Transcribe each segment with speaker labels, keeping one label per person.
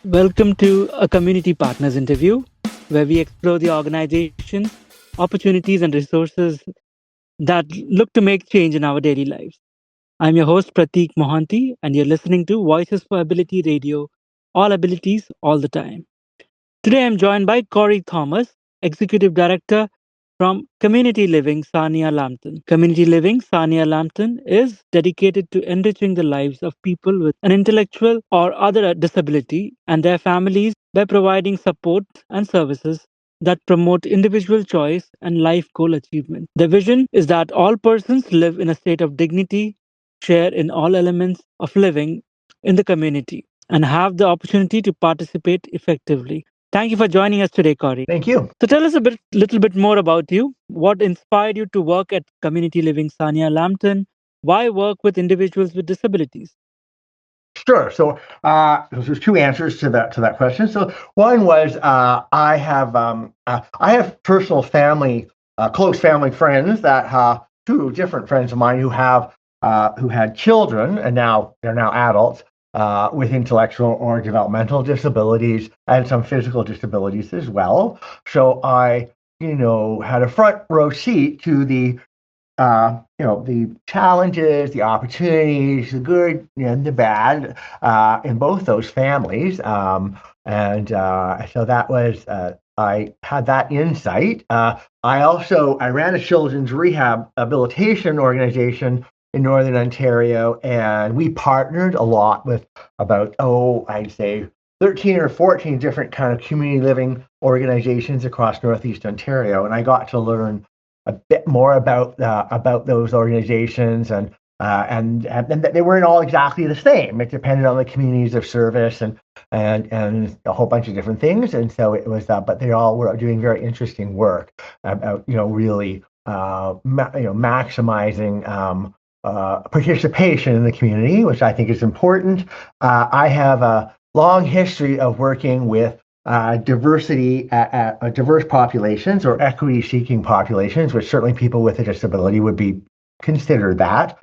Speaker 1: Welcome to a Community Partners interview where we explore the organizations, opportunities, and resources that look to make change in our daily lives. I'm your host, Prateek Mohanty, and you're listening to Voices for Ability Radio, all abilities, all the time. Today I'm joined by Corry Thomas, Executive Director from Community Living Sarnia Lambton. Community Living Sarnia Lambton is dedicated to enriching the lives of people with an intellectual or other disability and their families by providing support and services that promote individual choice and life goal achievement. The vision is that all persons live in a state of dignity, share in all elements of living in the community, and have the opportunity to participate effectively. Thank you for joining us today, Corey.
Speaker 2: Thank you.
Speaker 1: So tell us little bit more about you. What inspired you to work at Community Living Sania Lambton? Why work with individuals with disabilities?
Speaker 2: Sure. So there's two answers to that question. So one was I have personal family, close family friends that two different friends of mine who had children and now they're now adults with intellectual or developmental disabilities and some physical disabilities as well. So I had a front row seat to the challenges, the opportunities, the good and the bad in both those families. So that was, I had that insight. I ran a children's rehabilitation organization in Northern Ontario, and we partnered a lot with about, I'd say 13 or 14 different kind of community living organizations across Northeast Ontario. And I got to learn a bit more about those organizations, and they weren't all exactly the same. It depended on the communities of service and a whole bunch of different things. And so it was, but they all were doing very interesting work about really maximizing participation in the community, which I think is important. I have a long history of working with diversity, diverse populations or equity-seeking populations, which certainly people with a disability would be considered that.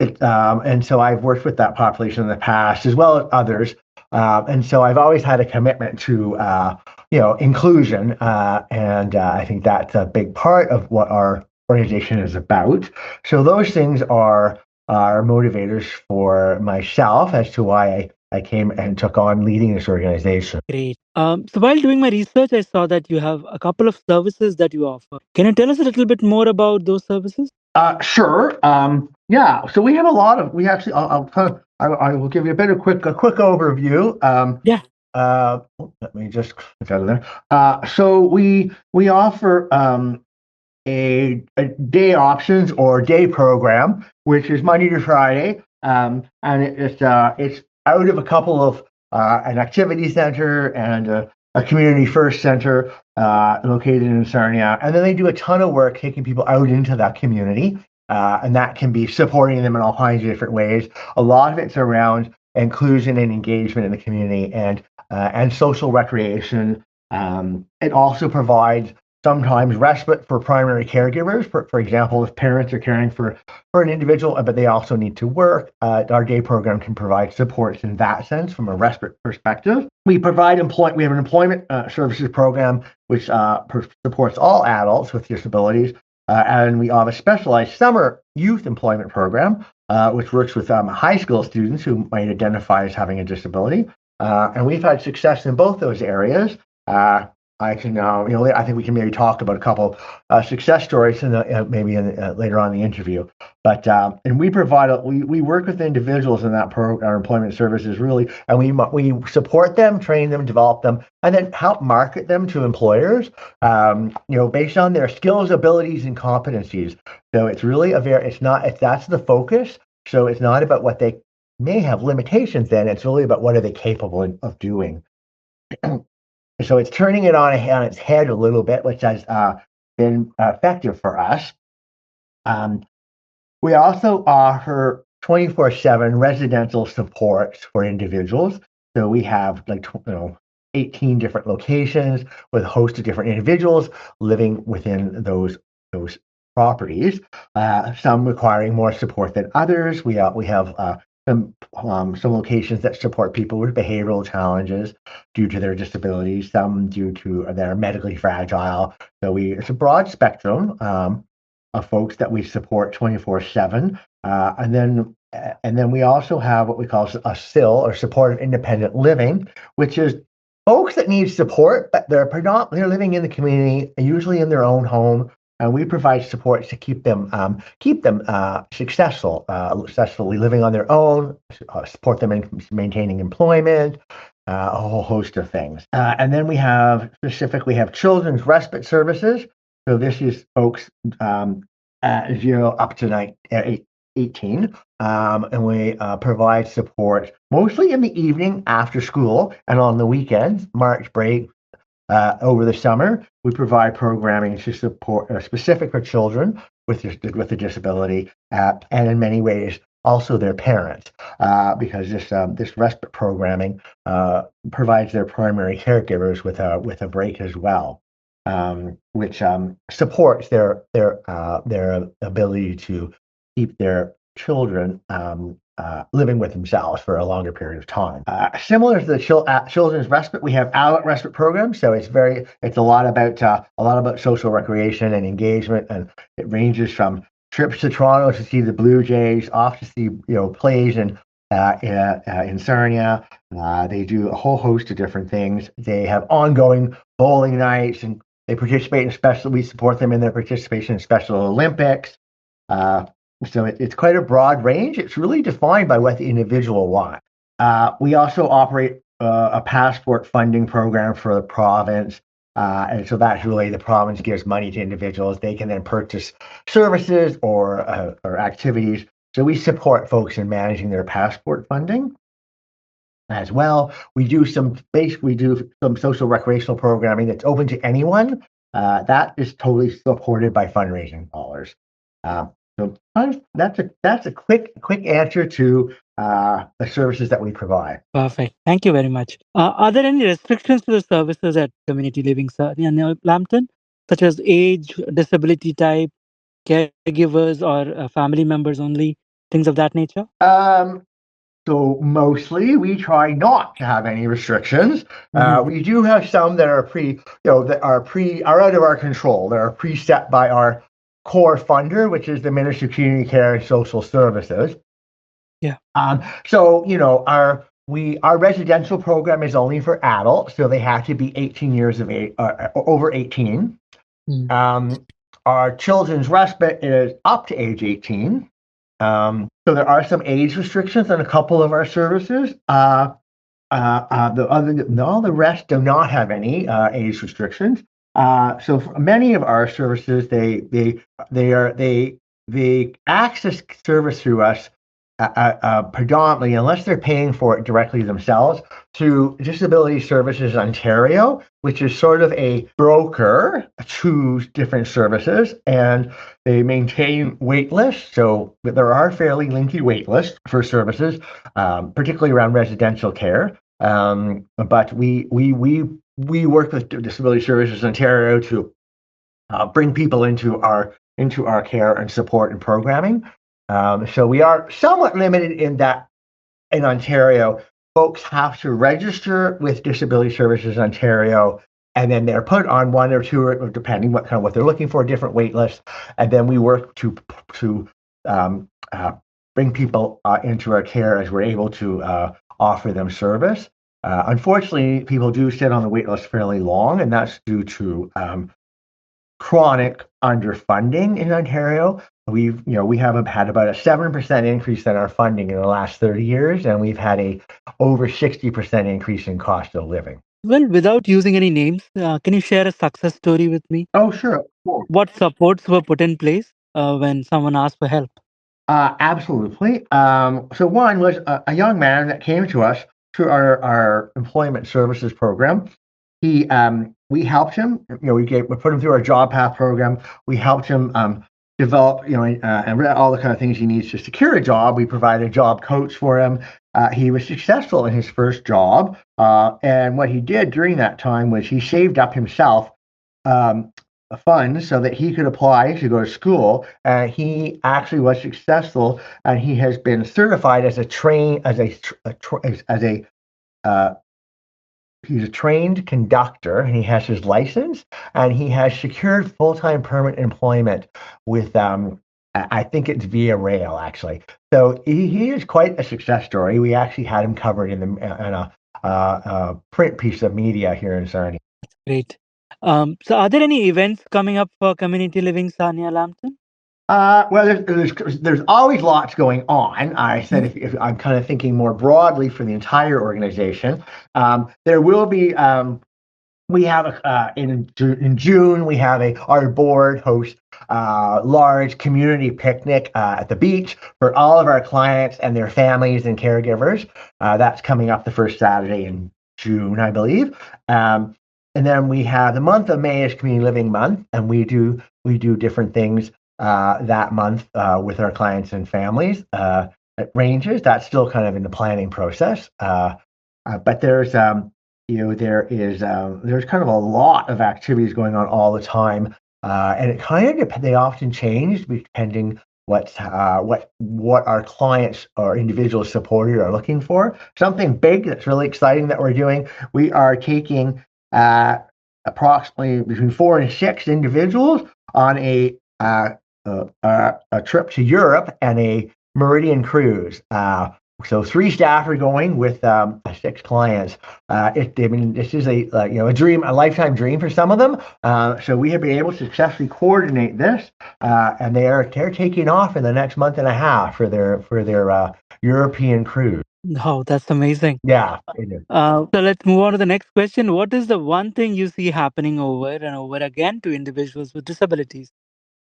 Speaker 2: And so I've worked with that population in the past as well as others. And so I've always had a commitment to, inclusion. And I think that's a big part of what our organization is about. So those things are motivators for myself as to why I came and took on leading this organization.
Speaker 1: Great. So while doing my research, I saw that you have a couple of services that you offer. Can you tell us a little bit more about those services?
Speaker 2: Sure. Yeah. So we have we actually, I will give you a quick overview.
Speaker 1: Yeah.
Speaker 2: Let me just put that in there. So we offer a day options or day program, which is Monday to Friday, and it's out of a couple of an activity center and a community first center located in Sarnia, and then they do a ton of work taking people out into that community, and that can be supporting them in all kinds of different ways. A lot of it's around inclusion and engagement in the community and social recreation. It also provides sometimes respite for primary caregivers. For example, if parents are caring for an individual, but they also need to work, our day program can provide supports in that sense from a respite perspective. We provide we have an employment services program which supports all adults with disabilities, and we have a specialized summer youth employment program which works with high school students who might identify as having a disability. And we've had success in both those areas. I can, I think we can maybe talk about a couple success stories maybe later on in the interview. But and we we work with individuals in that our employment services really, and we support them, train them, develop them, and then help market them to employers, based on their skills, abilities, and competencies. So it's really that's the focus. So it's not about what they may have limitations in. It's really about what are they capable of doing. So it's turning it on its head a little bit, which has been effective for us. We also offer 24/7 residential supports for individuals. So we have 18 different locations with a host of different individuals living within those properties. Some requiring more support than others. We have some locations that support people with behavioral challenges due to their disabilities, some due to their medically fragile. So it's a broad spectrum of folks that we support 24/7. And then we also have what we call a SIL, or supportive independent living, which is folks that need support, but they're living in the community, usually in their own home, and we provide support to keep them successfully living on their own, support them in maintaining employment, a whole host of things. And then we have children's respite services. So this is folks 0 up to 18, and we provide support mostly in the evening after school and on the weekends, March break. Over the summer, we provide programming to support specific for children with a disability, and in many ways also their parents, because this respite programming provides their primary caregivers with a break as well, which supports their ability to keep their children living with themselves for a longer period of time. Similar to the children's respite, we have adult respite programs. So it's a lot about social recreation and engagement, and it ranges from trips to Toronto to see the Blue Jays, off to see plays in Sarnia. They do a whole host of different things. They have ongoing bowling nights, and they participate in we support them in their participation in Special Olympics. So it's quite a broad range. It's really defined by what the individual wants. We also operate a passport funding program for the province. And so that's really, the province gives money to individuals. They can then purchase services or activities. So we support folks in managing their passport funding as well. We do some social recreational programming that's open to anyone. That is totally supported by fundraising dollars. So that's a quick answer to the services that we provide.
Speaker 1: Perfect. Thank you very much. Are there any restrictions to the services at Community Living Sarnia and Lambton, such as age, disability type, caregivers, or family members only, things of that nature?
Speaker 2: So mostly we try not to have any restrictions. We do have some that are out of our control. That are preset by our core funder, which is the Ministry of Community Care and Social Services.
Speaker 1: Yeah.
Speaker 2: So our residential program is only for adults, so they have to be 18 years of age, over 18. Our children's respite is up to age 18. So there are some age restrictions on a couple of our services. All the rest do not have any age restrictions. So for many of our services, they access service through us predominantly, unless they're paying for it directly themselves, through Disability Services Ontario, which is sort of a broker to different services, and they maintain wait lists. So there are fairly lengthy wait lists for services, particularly around residential care. But we work with Disability Services Ontario to bring people into our care and support and programming. So we are somewhat limited in that in Ontario, folks have to register with Disability Services Ontario, and then they're put on one or two, depending what they're looking for, different wait lists, and then we work to bring people into our care as we're able to offer them service. Unfortunately, people do sit on the wait list fairly long, and that's due to chronic underfunding in Ontario. We have had about a 7% increase in our funding in the last 30 years, and we've had a over 60% increase in cost of living.
Speaker 1: Well, without using any names, can you share a success story with me?
Speaker 2: Oh, sure.
Speaker 1: What supports were put in place when someone asked for help?
Speaker 2: Absolutely. So one was a young man that came to us through our employment services program. We helped him. We put him through our job path program. We helped him develop, and all the kind of things he needs to secure a job. We provided a job coach for him. He was successful in his first job, and what he did during that time was he saved up himself funds so that he could apply to go to school. He actually was successful, and he has been certified as a he's a trained conductor, and he has his license, and he has secured full-time permanent employment with I think it's via rail, actually. So he is quite a success story. We actually had him covered in a print piece of media here in Sarnia.
Speaker 1: Great. So are there any events coming up for Community Living Sarnia Lambton?
Speaker 2: Well, there's always lots going on. I said if I'm kind of thinking more broadly for the entire organization, there will be. We have in June we have our board host large community picnic at the beach for all of our clients and their families and caregivers. That's coming up the first Saturday in June, I believe. And then we have the month of May is Community Living Month, and we do different things that month with our clients and families. It ranges. That's still kind of in the planning process. But there's there's kind of a lot of activities going on all the time, and it kind of they often change depending what our clients or individual supporters are looking for. Something big that's really exciting that we're doing. We are taking approximately between 4 and 6 individuals on a trip to Europe and a Meridian cruise. So 3 staff are going with 6 clients. This is a dream, a lifetime dream for some of them. So we have been able to successfully coordinate this, and they're taking off in the next month and a half for their European cruise.
Speaker 1: Oh, that's amazing.
Speaker 2: Yeah.
Speaker 1: So let's move on to the next question. What is the one thing you see happening over and over again to individuals with disabilities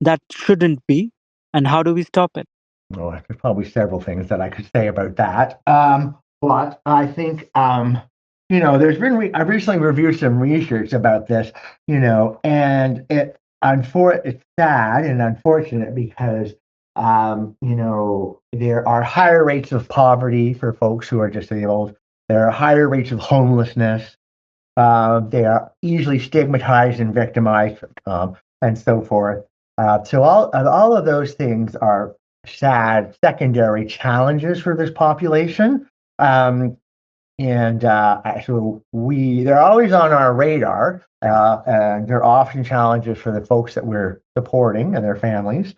Speaker 1: that shouldn't be, and how do we stop it?
Speaker 2: Well, there's probably several things that I could say about that. But I think, I've recently reviewed some research about this, and it's sad and unfortunate because, there are higher rates of poverty for folks who are disabled. There are higher rates of homelessness. They are easily stigmatized and victimized, and so forth. So all of those things are sad secondary challenges for this population. So they're always on our radar, and they're often challenges for the folks that we're supporting and their families.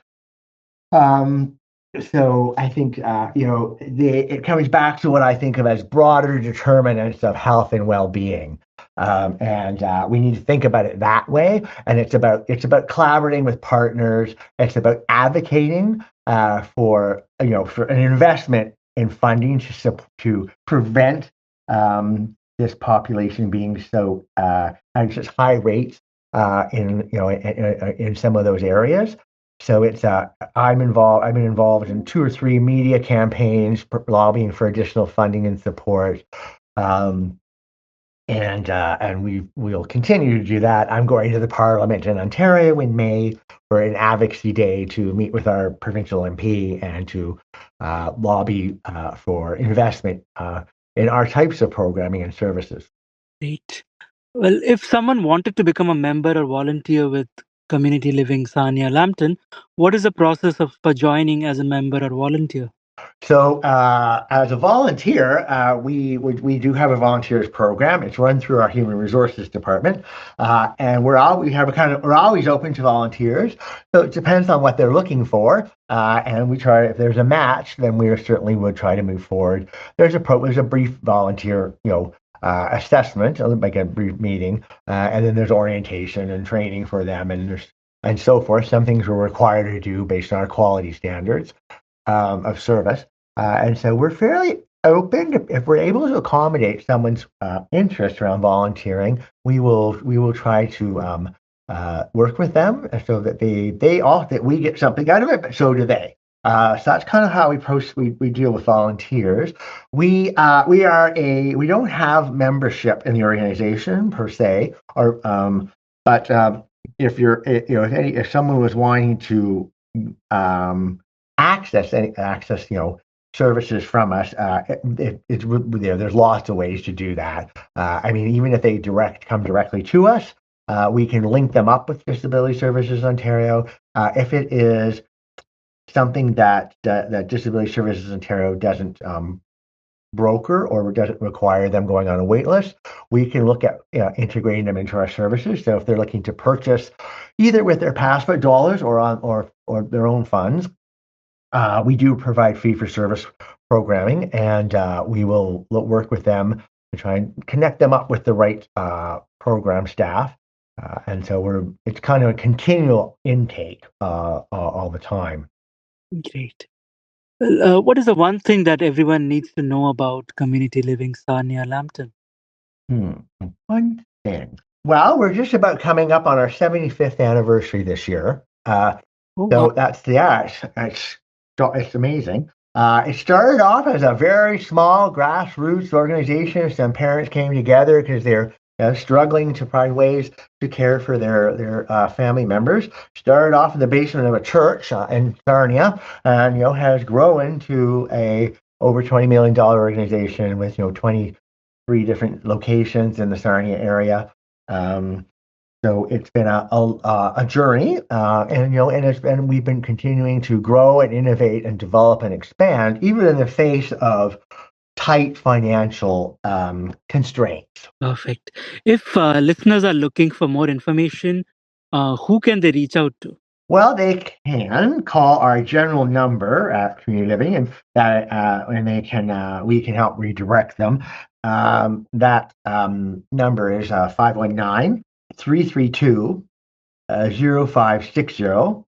Speaker 2: So I think it comes back to what I think of as broader determinants of health and well-being. We need to think about it that way. And it's about collaborating with partners. It's about advocating for an investment in funding to prevent this population being so having such high rates in some of those areas. So I've been involved in 2 or 3 media campaigns lobbying for additional funding and support. And we'll continue to do that. I'm going to the Parliament in Ontario in May for an advocacy day to meet with our provincial MP and to lobby for investment in our types of programming and services.
Speaker 1: Great. Well, if someone wanted to become a member or volunteer with Community Living Sarnia Lambton, what is the process for joining as a member or volunteer?
Speaker 2: So, as a volunteer, we do have a volunteers program. It's run through our human resources department, and we're always open to volunteers. So it depends on what they're looking for, and we try. If there's a match, then we certainly would try to move forward. There's a brief volunteer, assessment, like a brief meeting, and then there's orientation and training for them, and so forth. Some things we're required to do based on our quality standards of service. And so we're fairly open. If we're able to accommodate someone's interest around volunteering, we will try to work with them so that that we get something out of it, but so do they. So that's kind of how we deal with volunteers. We don't have membership in the organization per se, but if someone was wanting to access services from us, there's lots of ways to do that. Even if they come directly to us, we can link them up with Disability Services Ontario. If it is something that Disability Services Ontario doesn't broker or doesn't require them going on a wait list, we can look at integrating them into our services. So if they're looking to purchase either with their passport dollars or their own funds, we do provide fee for service programming, and we will work with them to try and connect them up with the right program staff. And so it's kind of a continual intake all the time.
Speaker 1: Great. Well, what is the one thing that everyone needs to know about community living Sarnia Lambton?
Speaker 2: One thing. Well, we're just about coming up on our 75th anniversary this year.
Speaker 1: Oh,
Speaker 2: So
Speaker 1: wow.
Speaker 2: it's amazing. It started off as a very small grassroots organization. Some parents came together because they're struggling to find ways to care for their family members. Started off in the basement of a church in Sarnia, and has grown to a over $20 million organization with 23 different locations in the Sarnia area. So it's been a journey, and we've been continuing to grow and innovate and develop and expand, even in the face of tight financial constraints.
Speaker 1: Perfect. If listeners are looking for more information, who can they reach out to?
Speaker 2: Well, they can call our general number at Community Living, and we can help redirect them. That number is 519 332 0560.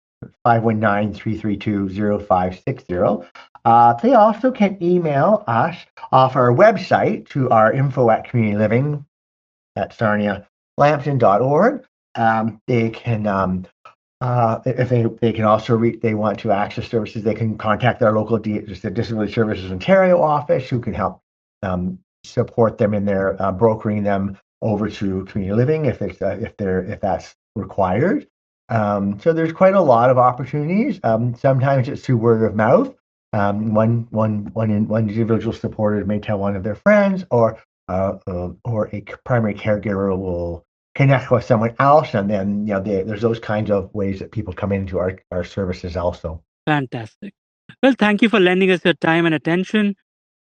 Speaker 2: 519-332-0560. They also can email us off our website to our info at Community Living at sarnialampton.org. They can if they can also they want to access services, they can contact our local Disability Services Ontario office, who can help support them in their brokering them over to Community Living if that's required. So there's quite a lot of opportunities. Sometimes it's through word of mouth. One individual supporter may tell one of their friends, or a primary caregiver will connect with someone else, and then there's those kinds of ways that people come into our services also.
Speaker 1: Fantastic. Well, thank you for lending us your time and attention.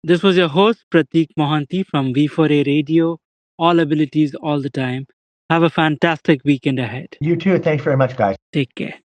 Speaker 1: This was your host, Prateek Mohanty from V4A Radio, all abilities, all the time. Have a fantastic weekend ahead.
Speaker 2: You too. Thanks very much, guys.
Speaker 1: Take care.